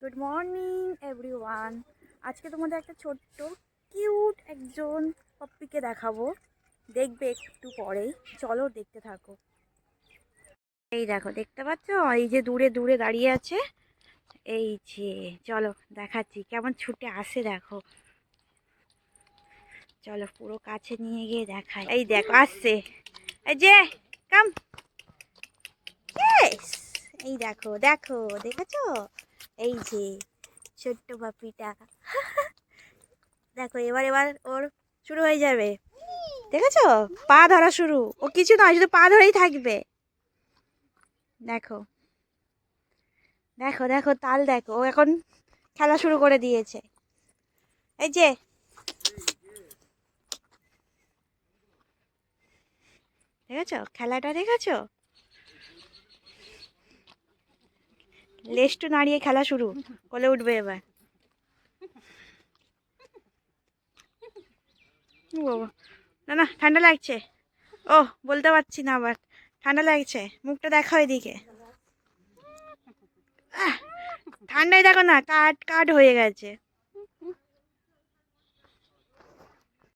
Good morning everyone. আজকে তোমাদের একটা ছোট্ট কিউট একজন পপ্পিকে দেখাবো, দেখবে একটু পরেই। চলো দেখতে থাকো। এই দেখো, দেখতে পাচ্ছ? এই যে দূরে দূরে দাঁড়িয়ে আছে, এই যে। চলো দেখাচ্ছি কেমন ছুটে আসে, দেখো। চলো পুরো কাছে নিয়ে গিয়ে দেখাই। এই দেখো আসছে, এই যে কাম। এই দেখো দেখো, দেখেছো? এই যে ছোট্ট পাপিটা। দেখো এবার এবার ওর শুরু হয়ে যাবে, দেখেছো? পা ধরা শুরু। ও কিছু নয়, শুধু পা ধরেই থাকবে। দেখো দেখো দেখো, তাল দেখো, ও এখন খেলা শুরু করে দিয়েছে। এই যে দেখেছো খেলাটা, দেখেছো? লেজটু নাড়িয়ে খেলা শুরু, কোলে উঠবে এবার। ও বাবা, না না ঠান্ডা লাগছে। ও বলতে পারছি না, আবার ঠান্ডা লাগছে। মুখটা দেখাও এদিকে। ঠান্ডায় দেখো না, কাট কাট হয়ে গেছে।